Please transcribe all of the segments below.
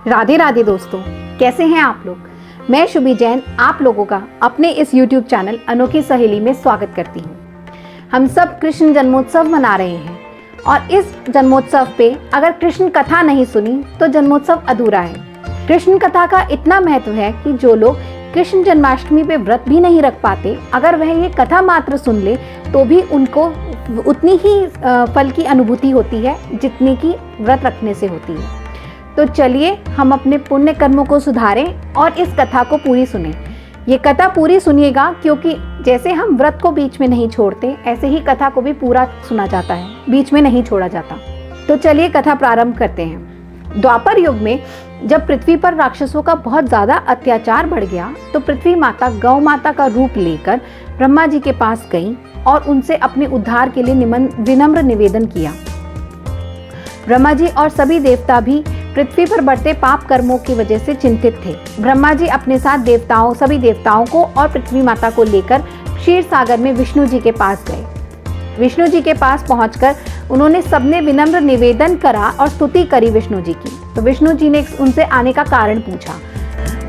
राधे राधे दोस्तों, कैसे हैं आप लोग। मैं शुभी जैन आप लोगों का अपने इस YouTube चैनल अनोखी सहेली में स्वागत करती हूँ। हम सब कृष्ण जन्मोत्सव मना रहे हैं और इस जन्मोत्सव पे अगर कृष्ण कथा नहीं सुनी तो जन्मोत्सव अधूरा है। कृष्ण कथा का इतना महत्व है कि जो लोग कृष्ण जन्माष्टमी पे व्रत भी नहीं रख पाते, अगर वह ये कथा मात्र सुन ले तो भी उनको उतनी ही फल की अनुभूति होती है जितनी की व्रत रखने से होती है। तो चलिए हम अपने पुण्य कर्मों को सुधारें और इस कथा को पूरी सुनें। ये कथा पूरी सुनिएगा, क्योंकि जैसे हम व्रत को बीच में नहीं छोड़ते, ऐसे ही कथा को भी पूरा सुना जाता है, बीच में नहीं छोड़ा जाता। तो चलिए कथा प्रारंभ करते हैं। द्वापर युग में जब पृथ्वी पर राक्षसों का बहुत ज्यादा अत्याचार बढ़ गया तो पृथ्वी माता गौ माता का रूप लेकर ब्रह्मा जी के पास गई और उनसे अपने उद्धार के लिए विनम्र निवेदन किया। ब्रह्मा जी और सभी देवता भी पृथ्वी पर बढ़ते पाप कर्मों की वजह से चिंतित थे। ब्रह्मा जी अपने साथ सभी देवताओं को और पृथ्वी माता को लेकर क्षीर सागर में विष्णु जी के पास गए। विष्णु जी के पास पहुंचकर उन्होंने सबने विनम्र निवेदन करा और स्तुति करी विष्णु जी की। तो विष्णु जी ने उनसे आने का कारण पूछा।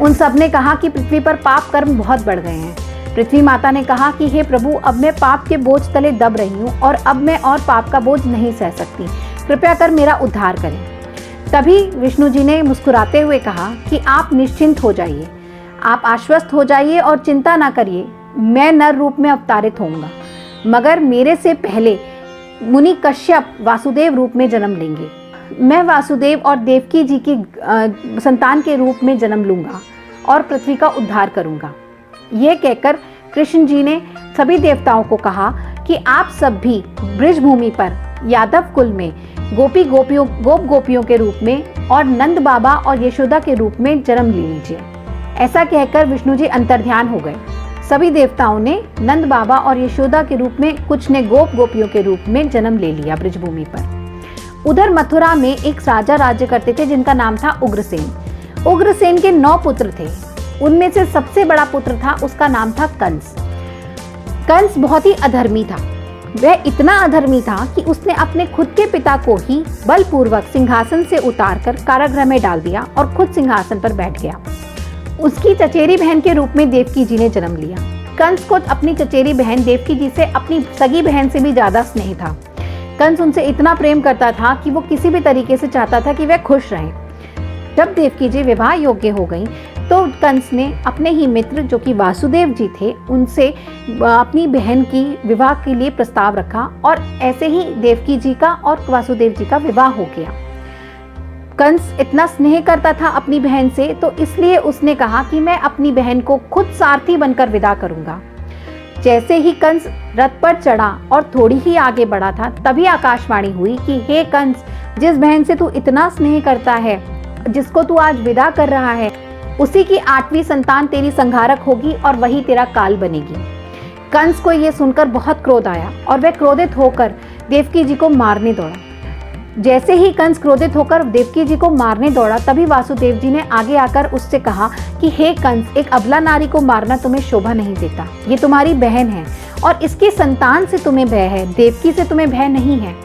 उन सब ने कहा कि पृथ्वी पर पाप कर्म बहुत बढ़ गए हैं। पृथ्वी माता ने कहा कि हे प्रभु, अब मैं पाप के बोझ तले दब रही हूँ और अब मैं और पाप का बोझ नहीं सह सकती, कृपया कर मेरा उद्धार करें। तभी विष्णु जी ने मुस्कुराते हुए कहा कि आप निश्चिंत हो जाइए, आप आश्वस्त हो जाइए और चिंता ना करिए, मैं नर रूप में अवतारित होऊंगा, मगर मेरे से पहले मुनि कश्यप वासुदेव रूप में जन्म लेंगे। मैं वासुदेव और देवकी जी की संतान के रूप में जन्म लूंगा और पृथ्वी का उद्धार करूंगा। यह कहकर कृष्ण जी ने सभी देवताओं को कहा कि आप सब भी ब्रज भूमि पर यादव कुल में गोप गोपियों के रूप में और नंद बाबा और यशोदा के रूप में जन्म ले लीजिए। ऐसा कहकर विष्णु जी अंतर्ध्यान हो गए। सभी देवताओं ने नंद बाबा और यशोदा के रूप में, कुछ ने गोपियों के रूप में जन्म ले लिया ब्रजभूमि पर। उधर मथुरा में एक राजा राज्य करते थे जिनका नाम था उग्रसेन। उग्रसेन के 9 पुत्र थे। उनमें से सबसे बड़ा पुत्र था, उसका नाम था कंस। कंस बहुत ही अधर्मी था। वह इतना अधर्मी था कि उसने अपने खुद के पिता को ही बलपूर्वक सिंहासन से उतारकर कारागृह में डाल दिया और खुद सिंहासन पर बैठ गया। उसकी चचेरी बहन के रूप में देवकी जी ने जन्म लिया। कंस को अपनी चचेरी बहन देवकी जी से अपनी सगी बहन से भी ज्यादा स्नेह था। कंस उनसे इतना प्रेम करता था कि वो किसी भी तरीके से चाहता था कि वह खुश रहे। जब देवकी जी विवाह योग्य हो गई तो कंस ने अपने ही मित्र जो कि वासुदेव जी थे उनसे अपनी बहन की विवाह के लिए प्रस्ताव रखा और ऐसे ही देवकी जी का और वासुदेव जी का विवाह हो गया। कंस इतना स्नेह करता था अपनी बहन से, तो इसलिए उसने कहा कि मैं अपनी बहन को खुद सारथी बनकर विदा करूंगा। जैसे ही कंस रथ पर चढ़ा और थोड़ी ही आगे बढ़ा था, तभी आकाशवाणी हुई कि हे कंस, जिस बहन से तू इतना स्नेह करता है, जिसको तू आज विदा कर रहा है, उसी की 8वीं संतान तेरी संहारक होगी और वही तेरा काल बनेगी। कंस को यह सुनकर बहुत क्रोध आया और वह क्रोधित होकर देवकी जी को मारने दौड़ा। जैसे ही कंस क्रोधित होकर देवकी जी को मारने दौड़ा, तभी वासुदेव जी ने आगे आकर उससे कहा कि हे कंस, एक अबला नारी को मारना तुम्हें शोभा नहीं देता। ये तुम्हारी बहन है और इसकी संतान से तुम्हें भय है, देवकी से तुम्हें भय नहीं है।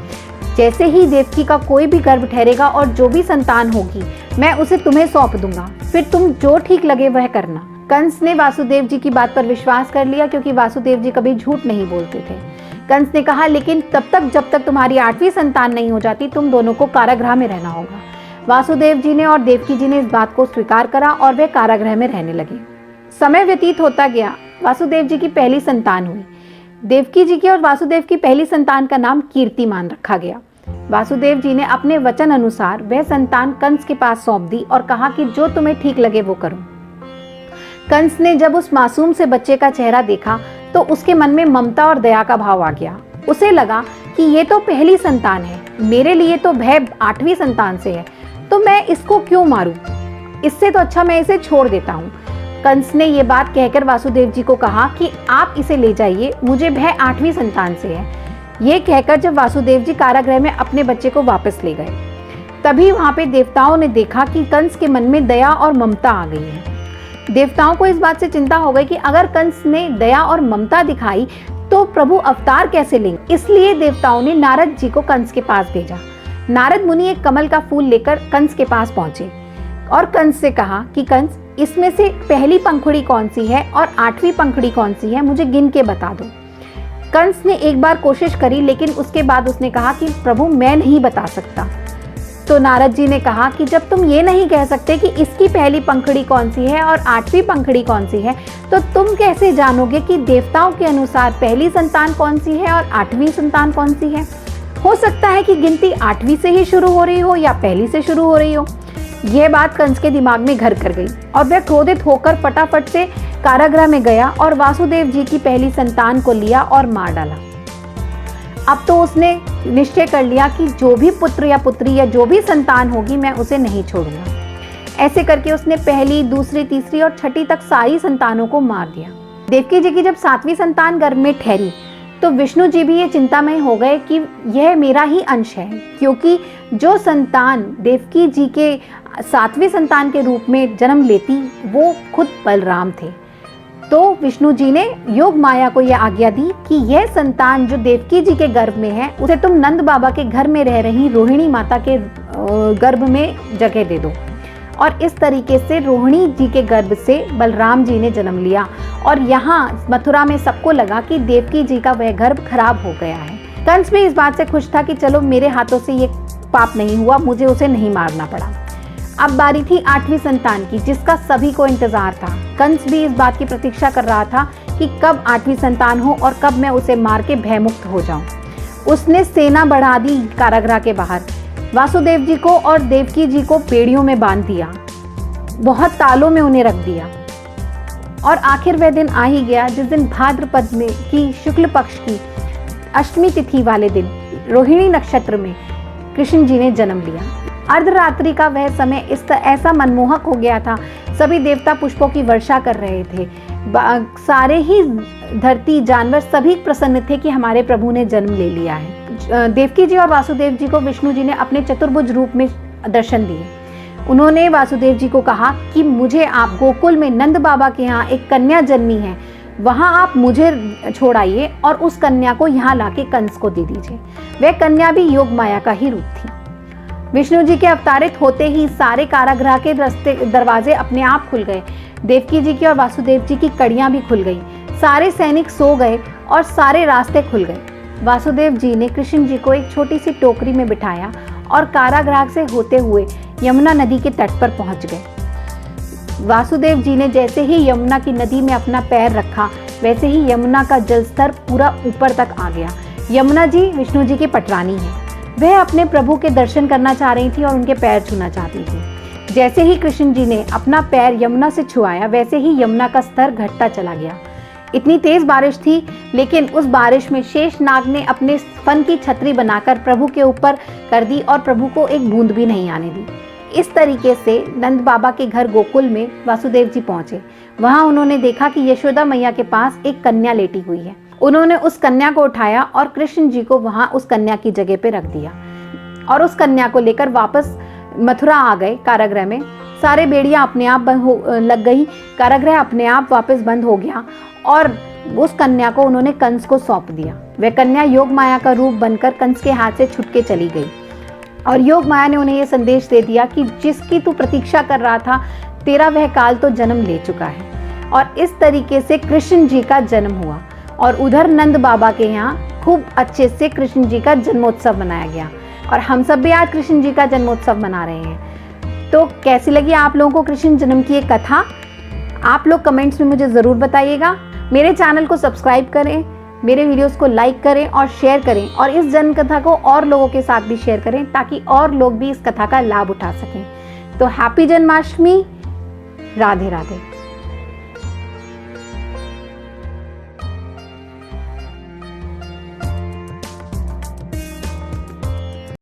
जैसे ही देवकी का कोई भी गर्भ ठहरेगा और जो भी संतान होगी, मैं उसे तुम्हें सौंप दूंगा, फिर तुम जो ठीक लगे वह करना। कंस ने वासुदेव जी की बात पर विश्वास कर लिया, क्योंकि वासुदेव जी कभी झूठ नहीं बोलते थे। कंस ने कहा, लेकिन तब तक जब तक तुम्हारी 8वीं संतान नहीं हो जाती, तुम दोनों को कारागृह में रहना होगा। वासुदेव जी ने और देवकी जी ने इस बात को स्वीकार करा और वे कारागृह में रहने लगे। समय व्यतीत होता गया। वासुदेव जी की पहली संतान हुई। देवकी जी की और वासुदेव की पहली संतान का नाम कीर्तिमान रखा गया। वासुदेव जी ने अपने वचन अनुसार वह संतान कंस के पास सौंप दी और कहा कि जो तुम्हें ठीक लगे वो करो। कंस ने जब उस मासूम से बच्चे का चेहरा देखा तो उसके मन में ममता और दया का भाव आ गया। उसे लगा कि ये तो पहली संतान है, मेरे लिए तो भय 8वीं संतान से है, तो मैं इसको क्यों मारूं? इससे तो अच्छा मैं इसे छोड़ देता हूँ। कंस ने ये बात कहकर वासुदेव जी को कहा कि आप इसे ले जाइए, मुझे भय 8वीं संतान से है। ये कहकर जब वासुदेव जी कारागृह में अपने बच्चे को वापस ले गए, तभी वहां पे देवताओं ने देखा कि कंस के मन में दया और ममता आ गई है। देवताओं को इस बात से चिंता हो गई कि अगर कंस ने दया और ममता दिखाई तो प्रभु अवतार कैसे लेंगे। इसलिए देवताओं ने नारद जी को कंस के पास भेजा। नारद मुनि एक कमल का फूल लेकर कंस के पास पहुंचे और कंस से कहा कि कंस, इसमें से पहली पंखुड़ी कौन सी है और 8वीं पंखुड़ी कौन सी है, मुझे गिन के बता दो। कंस ने एक बार कोशिश करी, लेकिन उसके बाद उसने कहा कि प्रभु मैं नहीं बता सकता। तो नारद जी ने कहा कि जब तुम ये नहीं कह सकते कि इसकी पहली पंखुड़ी कौन सी है और 8वीं पंखुड़ी कौन सी है, तो तुम कैसे जानोगे कि देवताओं के अनुसार पहली संतान कौन सी है और 8वीं संतान कौन सी है। हो सकता है कि गिनती 8वीं से ही शुरू हो रही हो या पहली से शुरू हो रही हो। यह बात कंस के दिमाग में घर कर गई और वह क्रोधित होकर फटाफट से कारागृह में गया और वासुदेव जी की पहली संतान को लिया और मार डाला। अब तो उसने निश्चय कर लिया कि जो भी पुत्र या पुत्री या जो भी संतान होगी मैं उसे नहीं छोड़ूंगा। ऐसे करके उसने पहली, दूसरी, तीसरी और छठी तक सारी संतानों को मार दिया। देवकी जी की जब 7वीं संतान गर्भ में ठहरी तो विष्णु जी भी ये चिंतामय हो गए कि यह मेरा ही अंश है, क्योंकि जो संतान देवकी जी के 7वीं संतान के रूप में जन्म लेती वो खुद बलराम थे। तो विष्णु जी ने योग माया को यह आज्ञा दी कि यह संतान जो देवकी जी के गर्भ में है उसे तुम नंद बाबा के घर में रह रही रोहिणी माता के गर्भ में जगह दे दो। और इस तरीके से रोहिणी जी के गर्भ से बलराम जी ने जन्म लिया। और यहाँ मथुरा में सबको लगा कि देवकी जी का वह गर्भ खराब हो गया है। कंस भी इस बात से खुश था कि चलो मेरे हाथों से ये पाप नहीं हुआ, मुझे उसे नहीं मारना पड़ा। अब बारी थी 8वीं संतान की, जिसका सभी को इंतजार था। कंस भी इस बात की प्रतीक्षा कर रहा था कि कब 8वीं संतान हो और कब मैं उसे मार के भयमुक्त हो जाऊं। उसने सेना बढ़ा दी कारागृह के बाहर। वासुदेव जी को और देवकी जी को बेड़ियों में बांध दिया, बहुत तालों में उन्हें रख दिया। और आखिर वह दिन आ ही गया जिस दिन भाद्रपद में की शुक्ल पक्ष की अष्टमी तिथि वाले दिन रोहिणी नक्षत्र में कृष्ण जी ने जन्म लिया। अर्धरात्रि का वह समय ऐसा मनमोहक हो गया था। सभी देवता पुष्पों की वर्षा कर रहे थे। सारे ही धरती, जानवर सभी प्रसन्न थे कि हमारे प्रभु ने जन्म ले लिया है। देवकी जी और वासुदेव जी को विष्णु जी ने अपने चतुर्भुज रूप में दर्शन दिए। उन्होंने वासुदेव जी को कहा कि मुझे आप गोकुल में नंद बाबा के यहाँ एक कन्या जन्मी है, वहाँ आप मुझे छोड़ाइए और उस कन्या को यहाँ लाके कंस को दे दीजिए। वह कन्या भी योग माया का ही रूप थी। विष्णु जी के अवतारित होते ही सारे कारागृह के दरवाजे अपने आप खुल गए। देवकी जी की और वासुदेव जी की कड़ियां भी खुल गई। सारे सैनिक सो गए और सारे रास्ते खुल गए। वासुदेव जी ने कृष्ण जी को एक छोटी सी टोकरी में बिठाया और कारागृह से होते हुए यमुना नदी के तट पर पहुंच गए। वासुदेव जी ने जैसे ही यमुना की नदी में अपना पैर रखा, वैसे ही यमुना का जलस्तर पूरा ऊपर तक आ गया। यमुना जी विष्णु जी की पटरानी है। वह अपने प्रभु के दर्शन करना चाह रही थी और उनके पैर छूना चाहती थी। जैसे ही कृष्ण जी ने अपना पैर यमुना से छुआया, वैसे ही यमुना का स्तर घटता चला गया। इतनी तेज बारिश थी, लेकिन उस बारिश में शेषनाग ने अपने फन की छतरी बनाकर प्रभु के ऊपर कर दी और प्रभु को एक बूंद भी नहीं आने दी। इस तरीके से नंद बाबा के घर गोकुल में वासुदेव जी पहुंचे। वहां उन्होंने देखा कि यशोदा मैया के पास एक कन्या लेटी हुई है। उन्होंने उस कन्या को उठाया और कृष्ण जी को वहां उस कन्या की जगह पे रख दिया और उस कन्या को लेकर वापस मथुरा आ गए। कारागृह में सारे बेड़ियां अपने आप लग गई। कारागृह अपने आप वापस बंद हो गया और उस कन्या को उन्होंने कंस को सौंप दिया। वह कन्या योग माया का रूप बनकर कंस के हाथ से छुट के चली गई और योग माया ने उन्हें यह संदेश दे दिया कि जिसकी तू प्रतीक्षा कर रहा था, तेरा वह काल तो जन्म ले चुका है। और इस तरीके से कृष्ण जी का जन्म हुआ और उधर नंद बाबा के यहाँ खूब अच्छे से कृष्ण जी का जन्मोत्सव मनाया गया और हम सब भी आज कृष्ण जी का जन्मोत्सव मना रहे हैं। तो कैसी लगी आप लोगों को कृष्ण जन्म की एक कथा? आप लोग कमेंट्स में मुझे ज़रूर बताइएगा। मेरे चैनल को सब्सक्राइब करें, मेरे वीडियोस को लाइक करें और शेयर करें और इस जन्म कथा को और लोगों के साथ भी शेयर करें ताकि और लोग भी इस कथा का लाभ उठा सकें। तो हैप्पी जन्माष्टमी। राधे राधे।